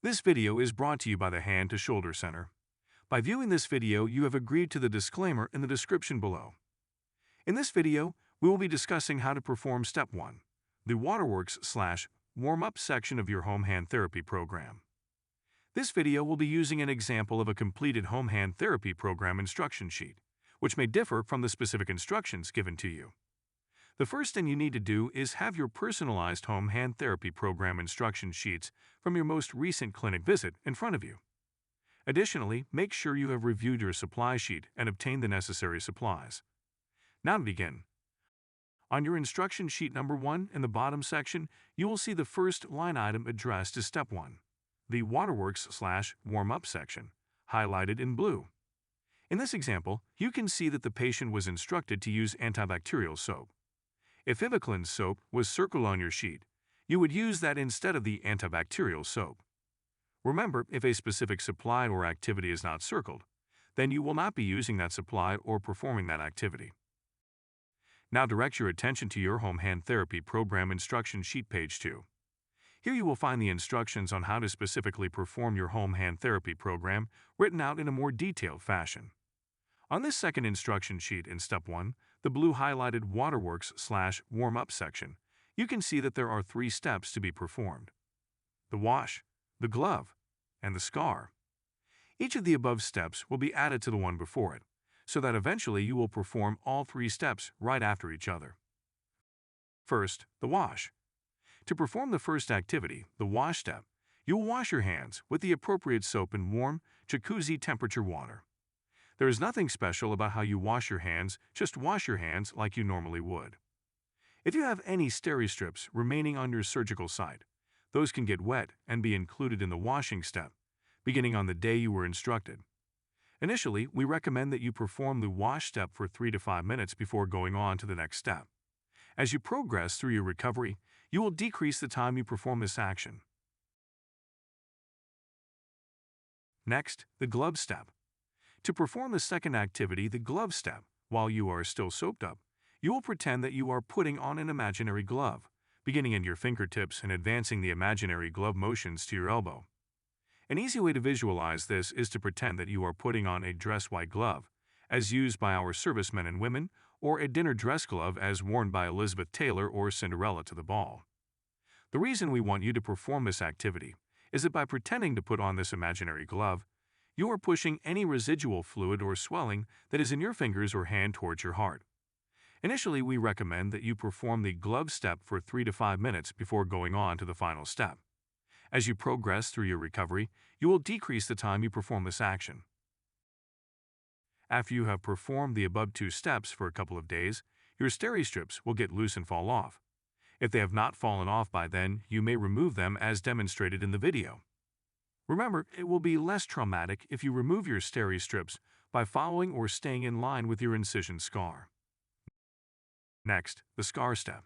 This video is brought to you by the Hand to Shoulder Center. By viewing this video, you have agreed to the disclaimer in the description below. In this video, we will be discussing how to perform Step 1, the Waterworks/Warm-Up section of your home hand therapy program. This video will be using an example of a completed home hand therapy program instruction sheet, which may differ from the specific instructions given to you. The first thing you need to do is have your personalized home hand therapy program instruction sheets from your most recent clinic visit in front of you. Additionally, make sure you have reviewed your supply sheet and obtained the necessary supplies. Now to begin. On your instruction sheet number 1 in the bottom section, you will see the first line item addressed as Step 1, the Waterworks/Warm-Up section, highlighted in blue. In this example, you can see that the patient was instructed to use antibacterial soap. If Ivoclene soap was circled on your sheet, you would use that instead of the antibacterial soap. Remember, if a specific supply or activity is not circled, then you will not be using that supply or performing that activity. Now direct your attention to your home hand therapy program instruction sheet page 2. Here you will find the instructions on how to specifically perform your home hand therapy program written out in a more detailed fashion. On this second instruction sheet in Step 1, the blue highlighted Waterworks/Warm-Up section, you can see that there are 3 steps to be performed: the wash, the glove, and the scar. Each of the above steps will be added to the one before it, so that eventually you will perform all 3 steps right after each other. First, the wash. To perform the first activity, the wash step, you will wash your hands with the appropriate soap in warm, jacuzzi temperature water. There is nothing special about how you wash your hands, just wash your hands like you normally would. If you have any Steri-Strips remaining on your surgical site, those can get wet and be included in the washing step, beginning on the day you were instructed. Initially, we recommend that you perform the wash step for 3 to 5 minutes before going on to the next step. As you progress through your recovery, you will decrease the time you perform this action. Next, the glove step. To perform the second activity, the glove step, while you are still soaped up, you will pretend that you are putting on an imaginary glove, beginning in your fingertips and advancing the imaginary glove motions to your elbow. An easy way to visualize this is to pretend that you are putting on a dress white glove, as used by our servicemen and women, or a dinner dress glove as worn by Elizabeth Taylor or Cinderella to the ball. The reason we want you to perform this activity is that by pretending to put on this imaginary glove, you are pushing any residual fluid or swelling that is in your fingers or hand towards your heart. Initially, we recommend that you perform the glove step for 3 to 5 minutes before going on to the final step. As you progress through your recovery, you will decrease the time you perform this action. After you have performed the above 2 steps for a couple of days, your Steri-Strips will get loose and fall off. If they have not fallen off by then, you may remove them as demonstrated in the video. Remember, it will be less traumatic if you remove your Steri-Strips by following or staying in line with your incision scar. Next, the scar step.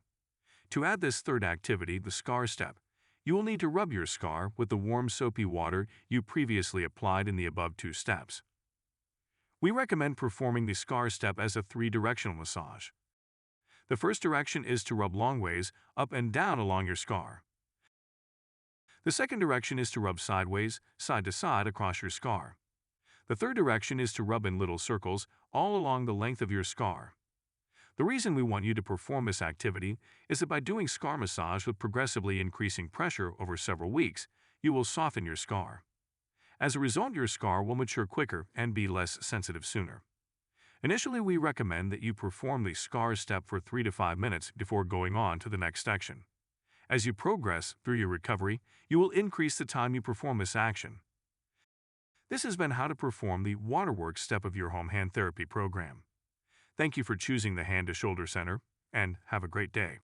To add this third activity, the scar step, you will need to rub your scar with the warm soapy water you previously applied in the above 2 steps. We recommend performing the scar step as a 3-directional massage. The first direction is to rub long ways up and down along your scar. The second direction is to rub sideways, side to side across your scar. The third direction is to rub in little circles all along the length of your scar. The reason we want you to perform this activity is that by doing scar massage with progressively increasing pressure over several weeks, you will soften your scar. As a result, your scar will mature quicker and be less sensitive sooner. Initially, we recommend that you perform the scar step for 3 to 5 minutes before going on to the next section. As you progress through your recovery, you will increase the time you perform this action. This has been how to perform the Waterworks step of your home hand therapy program. Thank you for choosing the Hand to Shoulder Center, and have a great day.